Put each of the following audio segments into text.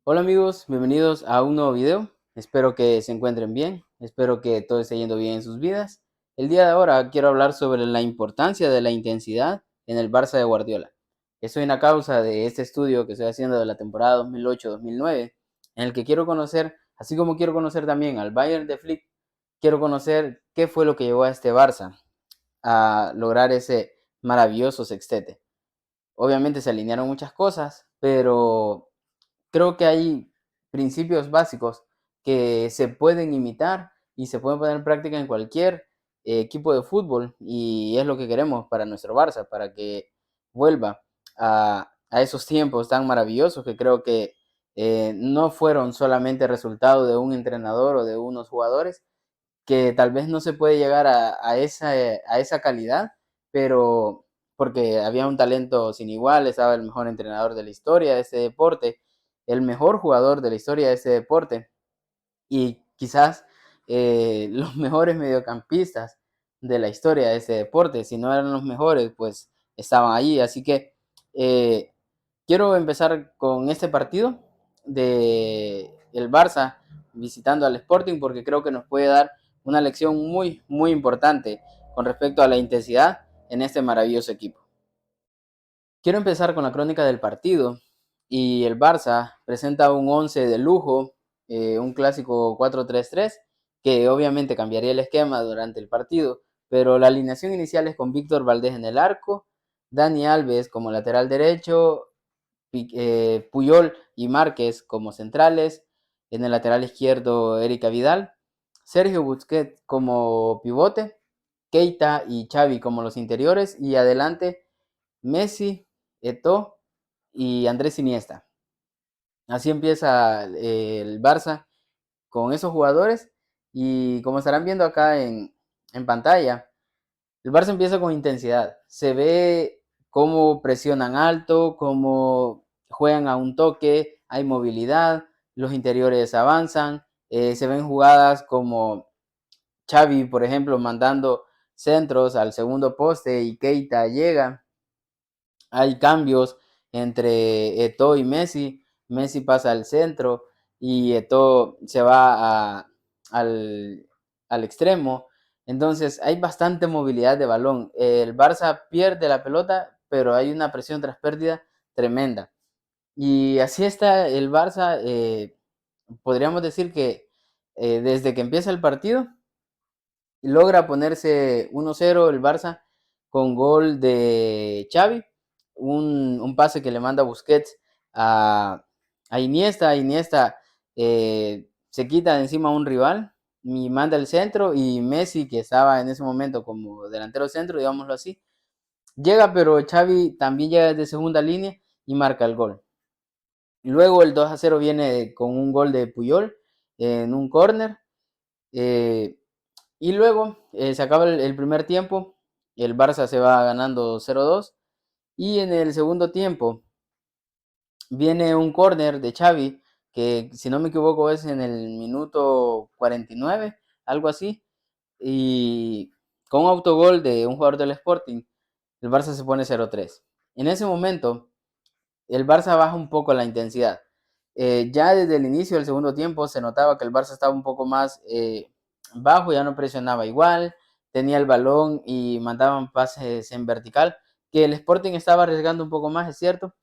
Hola amigos, bienvenidos a un nuevo video. Espero que se encuentren bien, espero que todo esté yendo bien en sus vidas. El día de ahora quiero hablar sobre la importancia de la intensidad en el Barça de Guardiola. Estoy en a causa de este estudio que estoy haciendo de la temporada 2008-2009, en el que quiero conocer, así como quiero conocer también al Bayern de Flick, quiero conocer qué fue lo que llevó a este Barça a lograr ese maravilloso sextete. Obviamente se alinearon muchas cosas, pero creo que hay principios básicos que se pueden imitar y se pueden poner en práctica en cualquier equipo de fútbol y es lo que queremos para nuestro Barça, para que vuelva a esos tiempos tan maravillosos que creo que no fueron solamente resultado de un entrenador o de unos jugadores, que tal vez no se puede llegar a esa calidad, pero porque había un talento sin igual, estaba el mejor entrenador de la historia de ese deporte, el mejor jugador de la historia de ese deporte y quizás los mejores mediocampistas de la historia de ese deporte. Si no eran los mejores, pues estaban ahí. Así que eh, quiero empezar con este partido de el Barça visitando al Sporting porque creo que nos puede dar una lección muy, muy importante con respecto a la intensidad en este maravilloso equipo. Quiero empezar con la crónica del partido y el Barça presenta un 11 de lujo, un clásico 4-3-3 que obviamente cambiaría el esquema durante el partido, pero la alineación inicial es con Víctor Valdés en el arco, Dani Alves como lateral derecho, Puyol y Márquez como centrales, en el lateral izquierdo Erika Vidal, Sergio Busquets como pivote, Keita y Xavi como los interiores y adelante Messi, Eto'o y Andrés Iniesta. Así empieza el Barça con esos jugadores y como estarán viendo acá en pantalla, el Barça empieza con intensidad. Se ve cómo presionan alto, cómo juegan a un toque, hay movilidad, los interiores avanzan, se ven jugadas como Xavi, por ejemplo, mandando centros al segundo poste y Keita llega. Hay cambios entre Eto'o y Messi. Messi pasa al centro y Eto'o se va al, al extremo. Entonces hay bastante movilidad de balón. El Barça pierde la pelota, pero hay una presión tras pérdida tremenda. Y así está el Barça. Podríamos decir que desde que empieza el partido logra ponerse 1-0 el Barça con gol de Xavi, un pase que le manda Busquets a Iniesta. Iniesta se quita de encima a un rival y manda el centro y Messi, que estaba en ese momento como delantero centro, digámoslo así, llega, pero Xavi también llega desde segunda línea y marca el gol. Luego el 2-0 viene con un gol de Puyol en un córner. Eh, y luego se acaba el primer tiempo, el Barça se va ganando 0-2 y en el segundo tiempo viene un córner de Xavi que si no me equivoco es en el minuto 49, algo así, y con un autogol de un jugador del Sporting, el Barça se pone 0-3. En ese momento el Barça baja un poco la intensidad. Ya desde el inicio del segundo tiempo se notaba que el Barça estaba un poco más bajo, ya no presionaba igual, tenía el balón y mandaban pases en vertical, que el Sporting estaba arriesgando un poco más, es cierto,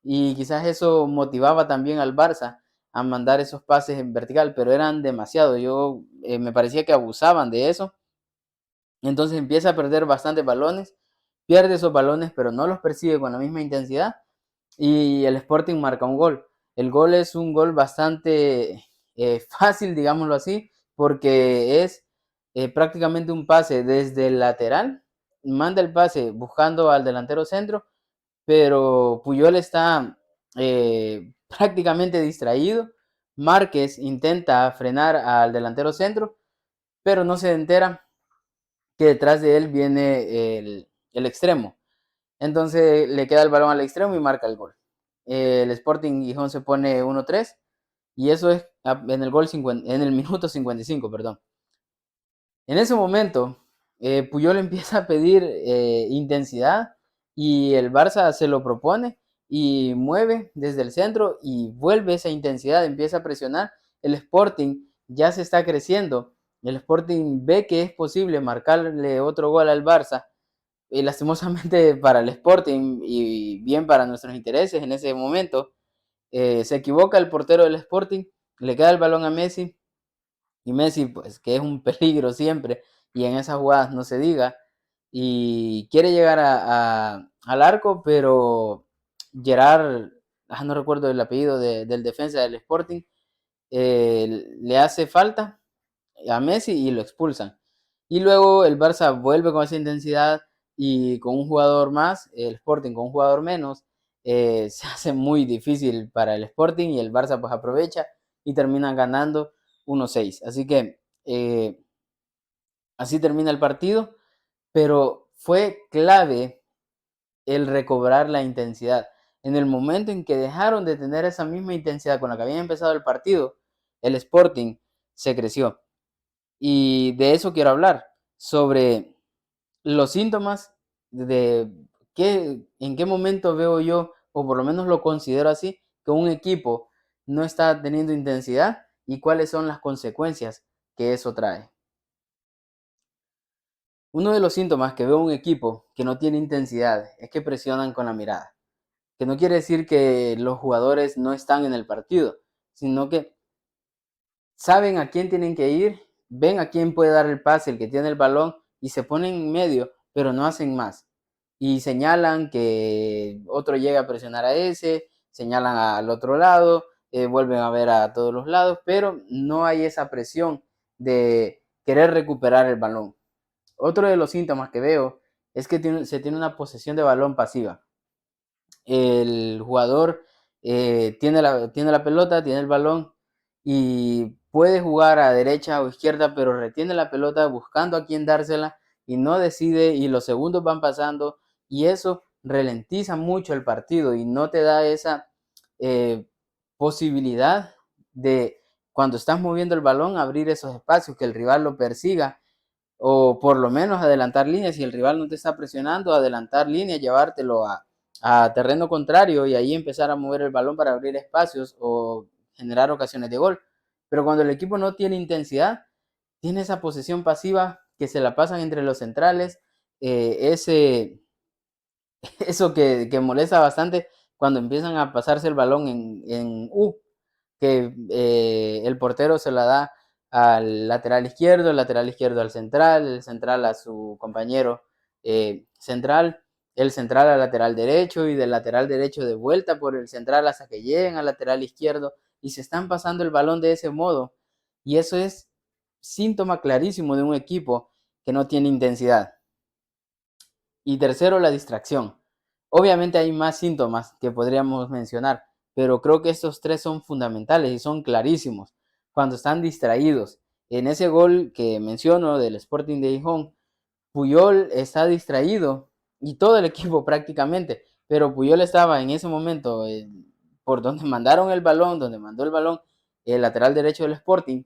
y quizás eso motivaba también al Barça a mandar esos pases en vertical, pero eran demasiado. Yo me parecía que abusaban de eso. Entonces empieza a perder bastantes balones, pierde esos balones, pero no los persigue con la misma intensidad y el Sporting marca un gol. El gol es un gol bastante fácil, digámoslo así, porque es prácticamente un pase desde el lateral, manda el pase buscando al delantero centro, pero Puyol está prácticamente distraído. Márquez intenta frenar al delantero centro, pero no se entera que detrás de él viene el extremo. Entonces le queda el balón al extremo y marca el gol. El Sporting Gijón se pone 1-3 y eso es en el gol 50, en el minuto 55, perdón. En ese momento, Puyol empieza a pedir intensidad y el Barça se lo propone, y mueve desde el centro y vuelve esa intensidad, empieza a presionar. El Sporting ya se está creciendo. El Sporting ve que es posible marcarle otro gol al Barça. Y lastimosamente para el Sporting y bien para nuestros intereses en ese momento, se equivoca el portero del Sporting, le queda el balón a Messi y Messi, pues que es un peligro siempre y en esas jugadas no se diga, y quiere llegar al arco, pero Gerard, no recuerdo el apellido del defensa del Sporting, le hace falta a Messi y lo expulsan. Y luego el Barça vuelve con esa intensidad y con un jugador más, el Sporting con un jugador menos, se hace muy difícil para el Sporting y el Barça pues aprovecha y termina ganando 1-6. Así que así termina el partido, pero fue clave el recobrar la intensidad. En el momento en que dejaron de tener esa misma intensidad con la que habían empezado el partido, el Sporting se creció. Y de eso quiero hablar, sobre los síntomas de en qué momento veo yo, o por lo menos lo considero así, que un equipo no está teniendo intensidad y cuáles son las consecuencias que eso trae. Uno de los síntomas que veo un equipo que no tiene intensidad es que presionan con la mirada, que no quiere decir que los jugadores no están en el partido, sino que saben a quién tienen que ir, ven a quién puede dar el pase, el que tiene el balón, y se ponen en medio, pero no hacen más. Y señalan que otro llega a presionar a ese, señalan al otro lado, vuelven a ver a todos los lados, pero no hay esa presión de querer recuperar el balón. Otro de los síntomas que veo es que se tiene una posesión de balón pasiva. El jugador tiene la pelota, tiene el balón y puede jugar a derecha o izquierda, pero retiene la pelota buscando a quién dársela y no decide y los segundos van pasando y eso ralentiza mucho el partido y no te da esa eh, posibilidad de cuando estás moviendo el balón abrir esos espacios, que el rival lo persiga o por lo menos adelantar líneas. Si el rival no te está presionando, adelantar líneas, llevártelo a terreno contrario y ahí empezar a mover el balón para abrir espacios o generar ocasiones de gol. Pero cuando el equipo no tiene intensidad, tiene esa posesión pasiva que se la pasan entre los centrales, eso que molesta bastante cuando empiezan a pasarse el balón en U, que el portero se la da al lateral izquierdo, el lateral izquierdo al central, el central a su compañero central, el central al lateral derecho y del lateral derecho de vuelta por el central hasta que lleguen al lateral izquierdo y se están pasando el balón de ese modo. Y eso es síntoma clarísimo de un equipo que no tiene intensidad. Y tercero, la distracción. Obviamente hay más síntomas que podríamos mencionar, pero creo que estos tres son fundamentales y son clarísimos. Cuando están distraídos, en ese gol que menciono del Sporting de Gijón, Puyol está distraído y todo el equipo prácticamente, pero Puyol estaba en ese momento por donde mandaron el balón, donde mandó el balón el lateral derecho del Sporting,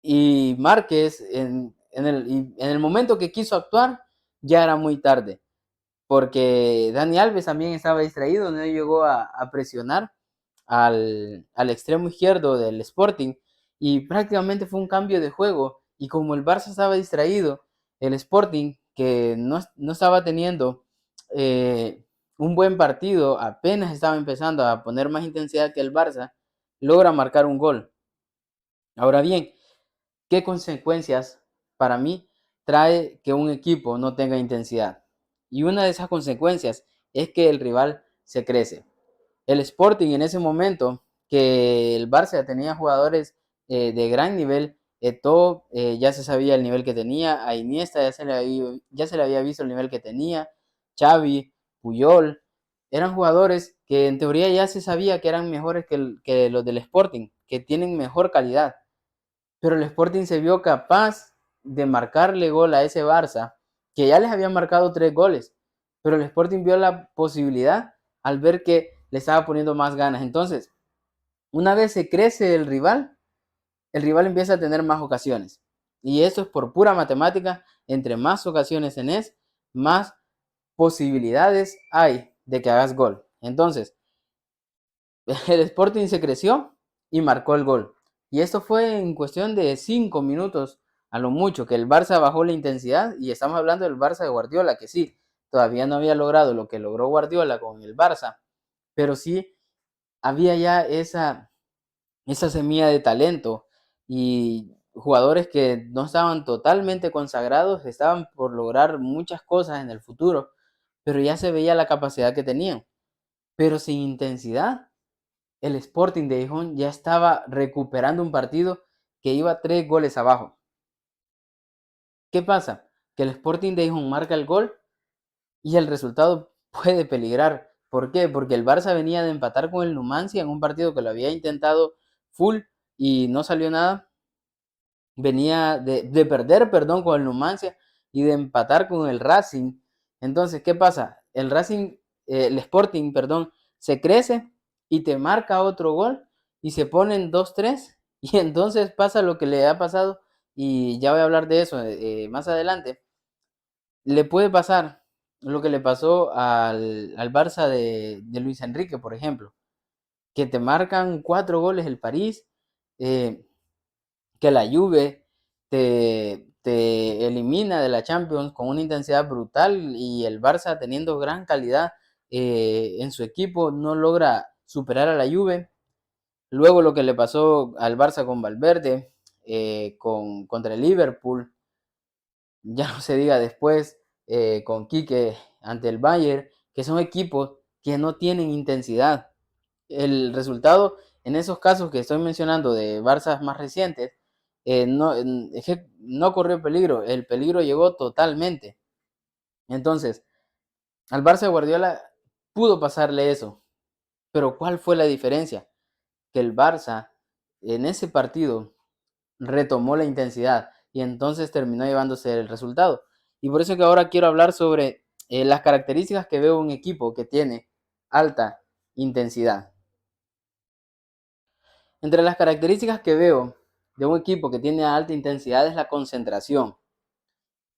y Márquez en el momento que quiso actuar ya era muy tarde porque Dani Alves también estaba distraído, no llegó a presionar al extremo izquierdo del Sporting y prácticamente fue un cambio de juego y como el Barça estaba distraído, el Sporting que no estaba teniendo un buen partido, apenas estaba empezando a poner más intensidad que el Barça, logra marcar un gol. Ahora bien, ¿qué consecuencias para mí trae que un equipo no tenga intensidad? Y una de esas consecuencias es que el rival se crece. El Sporting en ese momento, que el Barça tenía jugadores de gran nivel, Eto'o ya se sabía el nivel que tenía, a Iniesta ya se le había visto el nivel que tenía, Xavi, Puyol, eran jugadores que en teoría ya se sabía que eran mejores que los del Sporting, que tienen mejor calidad. Pero el Sporting se vio capaz de marcarle gol a ese Barça, que ya les habían marcado 3 goles, pero el Sporting vio la posibilidad al ver que le estaba poniendo más ganas. Entonces, una vez se crece el rival empieza a tener más ocasiones. Y eso es por pura matemática, entre más ocasiones tenés, más posibilidades hay de que hagas gol. Entonces, el Sporting se creció y marcó el gol. Y esto fue en cuestión de 5 minutos, a lo mucho, que el Barça bajó la intensidad. Y estamos hablando del Barça de Guardiola, que sí, todavía no había logrado lo que logró Guardiola con el Barça, pero sí había ya esa semilla de talento y jugadores que no estaban totalmente consagrados, estaban por lograr muchas cosas en el futuro, pero ya se veía la capacidad que tenían. Pero sin intensidad, el Sporting de Gijón ya estaba recuperando un partido que iba 3 goles abajo. ¿Qué pasa? Que el Sporting de Gijón marca el gol y el resultado puede peligrar. ¿Por qué? Porque el Barça venía de empatar con el Numancia en un partido que lo había intentado full y no salió nada. Venía de perder, perdón, con el Numancia y de empatar con el Racing. Entonces, ¿qué pasa? El Sporting, perdón, se crece y te marca otro gol y se ponen 2-3 y entonces pasa lo que le ha pasado y ya voy a hablar de eso más adelante. Le puede pasar lo que le pasó al Barça de Luis Enrique, por ejemplo, que te marcan 4 goles el París, eh, que la Juve te elimina de la Champions con una intensidad brutal y el Barça teniendo gran calidad en su equipo no logra superar a la Juve. Luego lo que le pasó al Barça con Valverde, contra el Liverpool, ya no se diga después con Quique ante el Bayern, que son equipos que no tienen intensidad. El resultado en esos casos que estoy mencionando de Barça más recientes, es que no corrió peligro, el peligro llegó totalmente. Entonces, al Barça de Guardiola pudo pasarle eso, pero ¿cuál fue la diferencia? Que el Barça en ese partido retomó la intensidad y entonces terminó llevándose el resultado. Y por eso que ahora quiero hablar sobre las características que veo un equipo que tiene alta intensidad. Entre las características que veo de un equipo que tiene alta intensidad es la concentración.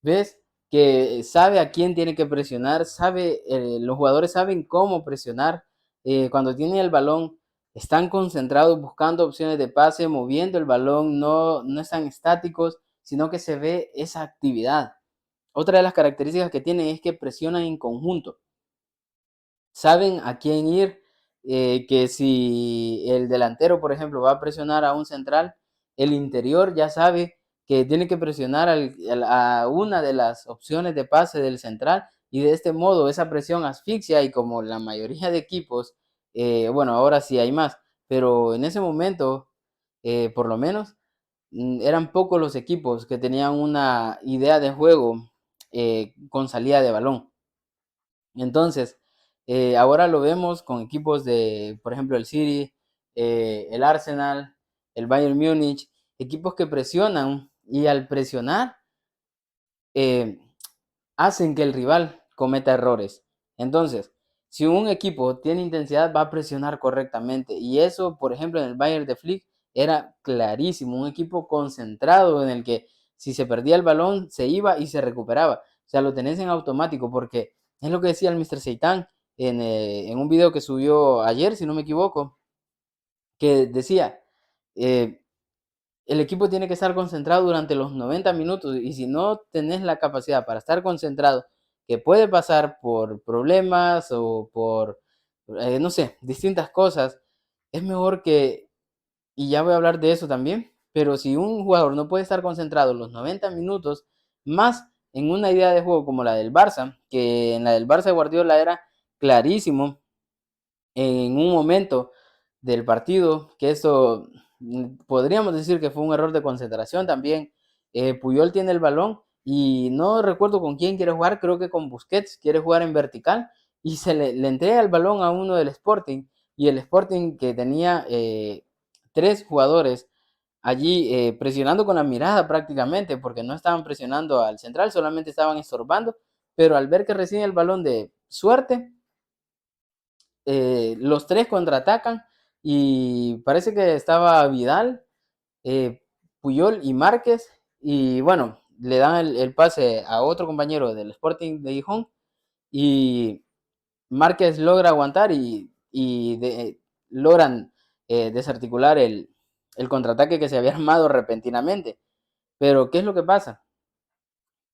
¿Ves? Que sabe a quién tiene que presionar, los jugadores saben cómo presionar. Cuando tienen el balón, están concentrados buscando opciones de pase, moviendo el balón, no están estáticos, sino que se ve esa actividad. Otra de las características que tienen es que presionan en conjunto. Saben a quién ir, que si el delantero, por ejemplo, va a presionar a un central, el interior ya sabe que tiene que presionar a una de las opciones de pase del central y de este modo esa presión asfixia y como la mayoría de equipos, bueno, ahora sí hay más, pero en ese momento, por lo menos, eran pocos los equipos que tenían una idea de juego con salida de balón. Entonces, ahora lo vemos con equipos de, por ejemplo, el City, el Arsenal, el Bayern Múnich, equipos que presionan y al presionar eh, hacen que el rival cometa errores. Entonces, si un equipo tiene intensidad, va a presionar correctamente. Y eso, por ejemplo, en el Bayern de Flick era clarísimo. Un equipo concentrado en el que si se perdía el balón, se iba y se recuperaba. O sea, lo tenés en automático porque es lo que decía el Mr. Seitan en un video que subió ayer, si no me equivoco, que decía, eh, el equipo tiene que estar concentrado durante los 90 minutos y si no tenés la capacidad para estar concentrado, que puede pasar por problemas o por, no sé, distintas cosas, es mejor que, y ya voy a hablar de eso también, pero si un jugador no puede estar concentrado los 90 minutos, más en una idea de juego como la del Barça, que en la del Barça de Guardiola era clarísimo en un momento del partido, que eso podríamos decir que fue un error de concentración también. Puyol tiene el balón y no recuerdo con quién quiere jugar, creo que con Busquets, quiere jugar en vertical y le entrega el balón a uno del Sporting y el Sporting que tenía 3 jugadores allí presionando con la mirada prácticamente, porque no estaban presionando al central, solamente estaban estorbando, pero al ver que recibe el balón de suerte, los 3 contraatacan y parece que estaba Vidal, eh, Puyol y Márquez y bueno, le dan el pase a otro compañero del Sporting de Gijón y Márquez logra aguantar y logran desarticular el contraataque que se había armado repentinamente. Pero, ¿qué es lo que pasa?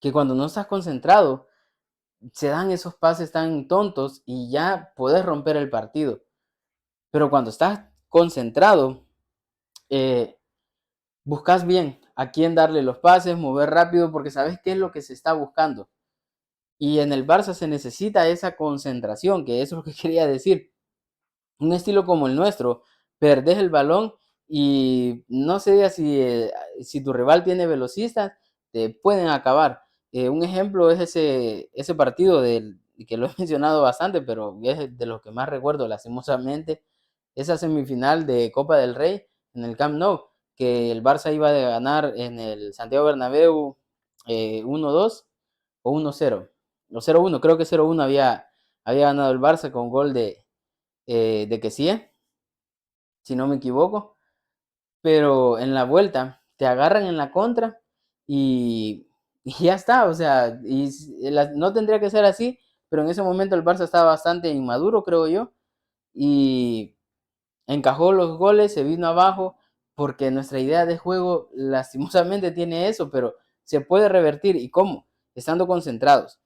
Que cuando no estás concentrado, se dan esos pases tan tontos y ya puedes romper el partido. Pero cuando estás concentrado, eh, buscas bien a quién darle los pases, mover rápido, porque sabes qué es lo que se está buscando. Y en el Barça se necesita esa concentración, que eso es lo que quería decir. Un estilo como el nuestro, perdés el balón y no sé si tu rival tiene velocistas, te pueden acabar. Un ejemplo es ese partido que lo he mencionado bastante, pero es de los que más recuerdo lastimosamente, esa semifinal de Copa del Rey en el Camp Nou, que el Barça iba a ganar en el Santiago Bernabéu 1-2 o 1-0, o 0-1, creo que 0-1 había ganado el Barça con gol de Kessie, si no me equivoco, pero en la vuelta te agarran en la contra y, y ya está, o sea, no tendría que ser así, pero en ese momento el Barça estaba bastante inmaduro, creo yo, y encajó los goles, se vino abajo, porque nuestra idea de juego lastimosamente tiene eso, pero se puede revertir. ¿Y cómo? Estando concentrados,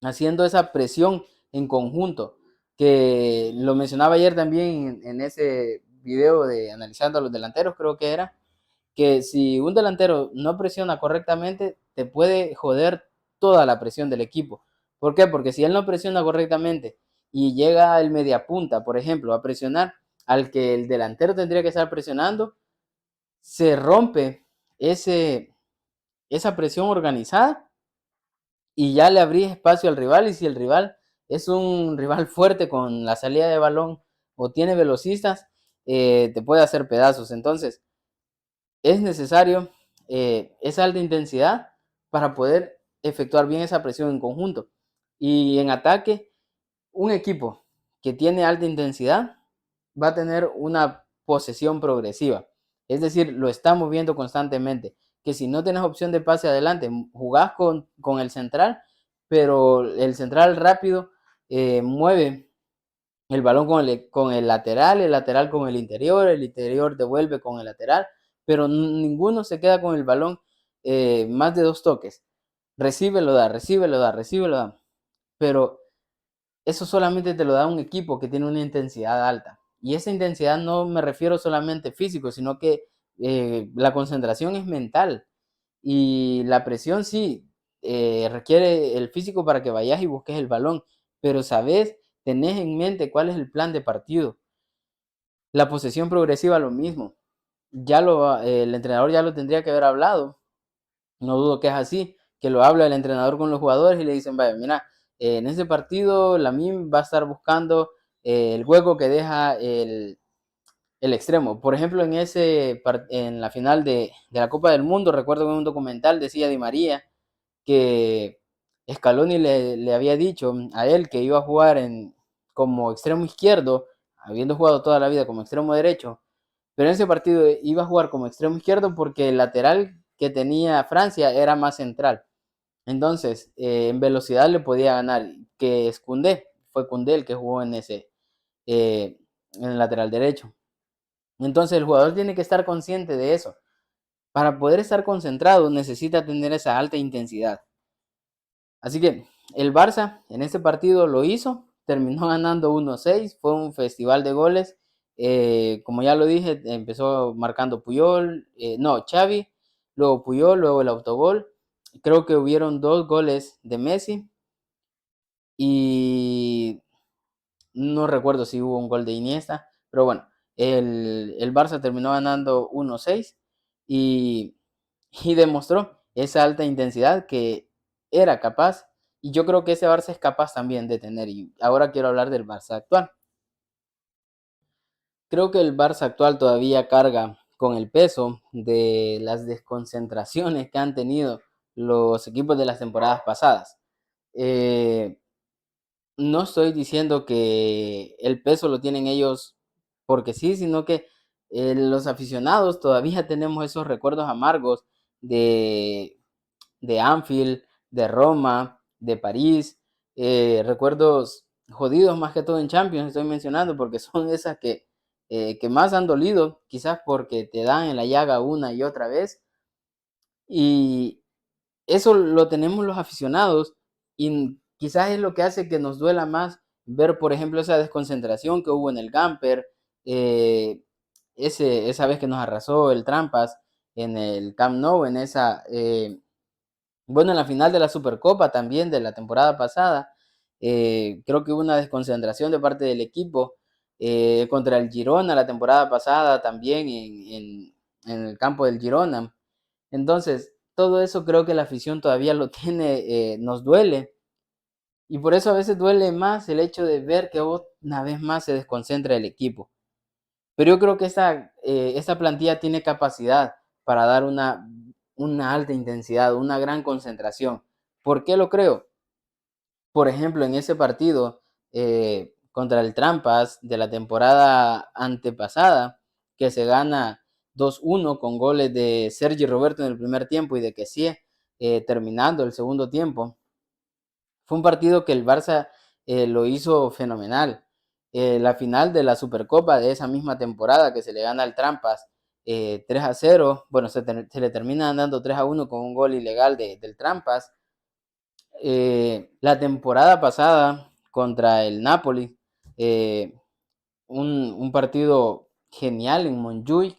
haciendo esa presión en conjunto, que lo mencionaba ayer también en ese video de analizando a los delanteros, creo que era, que si un delantero no presiona correctamente, te puede joder toda la presión del equipo. ¿Por qué? Porque si él no presiona correctamente y llega el mediapunta, por ejemplo, a presionar al que el delantero tendría que estar presionando, se rompe esa presión organizada y ya le abrís espacio al rival. Y si el rival es un rival fuerte con la salida de balón o tiene velocistas, te puede hacer pedazos. Entonces, es necesario esa alta intensidad para poder efectuar bien esa presión en conjunto. Y en ataque, un equipo que tiene alta intensidad va a tener una posesión progresiva. Es decir, lo estamos viendo constantemente. Que si no tienes opción de pase adelante, jugás con el central, pero el central rápido mueve el balón con el lateral con el interior devuelve con el lateral, pero ninguno se queda con el balón más de 2 toques. Recibe, lo da, recibe, lo da, recibe, lo da. Pero eso solamente te lo da un equipo que tiene una intensidad alta. Y esa intensidad no me refiero solamente físico, sino que la concentración es mental. Y la presión sí requiere el físico para que vayas y busques el balón, pero sabes, tenés en mente cuál es el plan de partido. La posesión progresiva, lo mismo. El entrenador ya lo tendría que haber hablado. No dudo que es así, que lo habla el entrenador con los jugadores y le dicen, vaya, mira, en ese partido Lamine va a estar buscando el hueco que deja el extremo. Por ejemplo, en la final de la Copa del Mundo, recuerdo que en un documental decía Di María que Scaloni le había dicho a él que iba a jugar como extremo izquierdo, habiendo jugado toda la vida como extremo derecho, pero en ese partido iba a jugar como extremo izquierdo porque el lateral que tenía Francia era más central. Entonces, en velocidad le podía ganar, que es Koundé, fue Koundé el que jugó en el lateral derecho. Entonces, el jugador tiene que estar consciente de eso. Para poder estar concentrado necesita tener esa alta intensidad. Así que el Barça en este partido lo hizo, terminó ganando 1-6, fue un festival de goles. Como ya lo dije, empezó marcando Puyol, no, Xavi, luego Puyol, luego el autogol. Creo que hubieron 2 goles de Messi y no recuerdo si hubo un gol de Iniesta, pero bueno, el Barça terminó ganando 1-6 y, y demostró esa alta intensidad que era capaz, y yo creo que ese Barça es capaz también de tener. Y ahora quiero hablar del Barça actual. Creo que el Barça actual todavía carga con el peso de las desconcentraciones que han tenido los equipos de las temporadas pasadas. Eh, no estoy diciendo que el peso lo tienen ellos porque sí, sino que los aficionados todavía tenemos esos recuerdos amargos de, de Anfield, de Roma, de París, recuerdos jodidos más que todo en Champions, estoy mencionando, porque son esas que más han dolido, quizás porque te dan en la llaga una y otra vez. Y eso lo tenemos los aficionados y quizás es lo que hace que nos duela más ver, por ejemplo, esa desconcentración que hubo en el Gamper, eh, esa vez que nos arrasó el Trampas en el Camp Nou, bueno, en la final de la Supercopa también de la temporada pasada, creo que hubo una desconcentración de parte del equipo contra el Girona la temporada pasada también en el campo del Girona. Entonces, todo eso creo que la afición todavía lo tiene, nos duele. Y por eso a veces duele más el hecho de ver que una vez más se desconcentra el equipo. Pero yo creo que esta plantilla tiene capacidad para dar una alta intensidad, una gran concentración. ¿Por qué lo creo? Por ejemplo, en ese partido contra el Trampas de la temporada antepasada, que se gana 2-1 con goles de Sergi Roberto en el primer tiempo y de Kessie terminando el segundo tiempo. Fue un partido que el Barça lo hizo fenomenal. La final de la Supercopa de esa misma temporada que se le gana al Trampas 3-0, bueno, se le termina dando 3-1 con un gol ilegal del Trampas. La temporada pasada contra el Napoli, eh, un partido genial en Montjuic,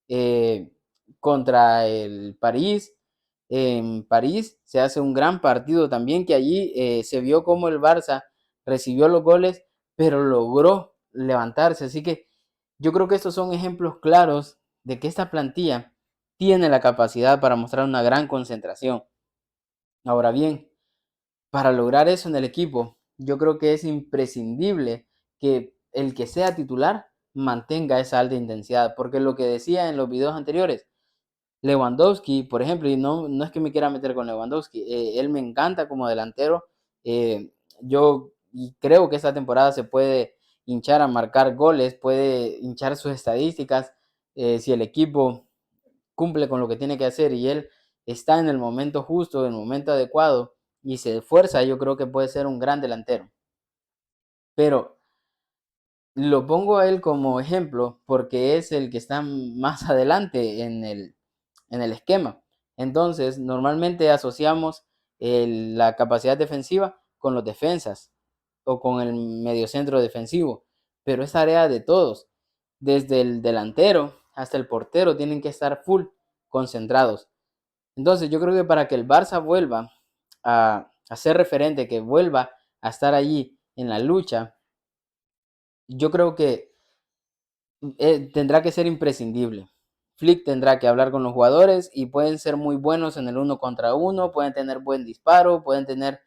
eh, contra el París. En París se hace un gran partido también, que allí se vio cómo el Barça recibió los goles, pero logró levantarse. Así que yo creo que estos son ejemplos claros de que esta plantilla tiene la capacidad para mostrar una gran concentración. Ahora bien, para lograr eso en el equipo, yo creo que es imprescindible que el que sea titular mantenga esa alta intensidad, porque lo que decía en los videos anteriores, Lewandowski, por ejemplo, y no es que me quiera meter con Lewandowski, él me encanta como delantero, yo creo que esta temporada se puede hinchar a marcar goles, puede hinchar sus estadísticas, si el equipo cumple con lo que tiene que hacer y él está en el momento justo, en el momento adecuado y se esfuerza, yo creo que puede ser un gran delantero. Pero lo pongo a él como ejemplo porque es el que está más adelante en el esquema. Entonces, normalmente asociamos la capacidad defensiva con los defensas o con el mediocentro defensivo, pero es tarea de todos. Desde el delantero hasta el portero tienen que estar full concentrados. Entonces, yo creo que para que el Barça vuelva a ser referente, que vuelva a estar allí en la lucha, yo creo que tendrá que ser imprescindible. Flick tendrá que hablar con los jugadores y pueden ser muy buenos en el uno contra uno, pueden tener buen disparo, pueden tener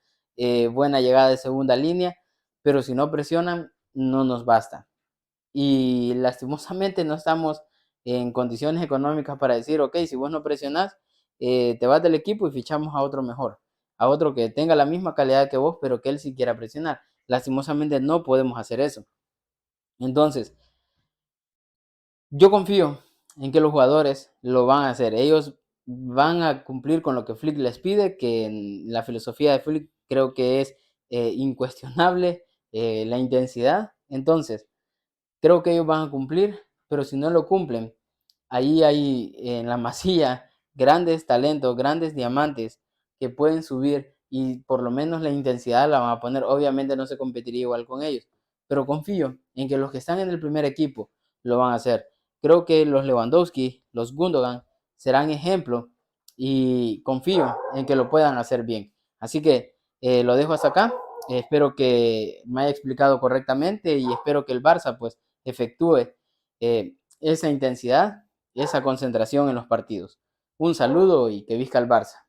buena llegada de segunda línea, pero si no presionan, no nos basta. Y lastimosamente no estamos en condiciones económicas para decir, ok, si vos no presionás, te vas del equipo y fichamos a otro mejor, a otro que tenga la misma calidad que vos, pero que él sí quiera presionar. Lastimosamente no podemos hacer eso. Entonces, yo confío en que los jugadores lo van a hacer. Ellos van a cumplir con lo que Flick les pide, que en la filosofía de Flick creo que es incuestionable la intensidad. Entonces, creo que ellos van a cumplir, pero si no lo cumplen, ahí hay en la masilla grandes talentos, grandes diamantes que pueden subir y por lo menos la intensidad la van a poner. Obviamente no se competiría igual con ellos, pero confío en que los que están en el primer equipo lo van a hacer. Creo que los Lewandowski, los Gundogan serán ejemplo y confío en que lo puedan hacer bien. Así que lo dejo hasta acá. Espero que me haya explicado correctamente y espero que el Barça pues efectúe esa intensidad, esa concentración en los partidos. Un saludo y que visca el Barça.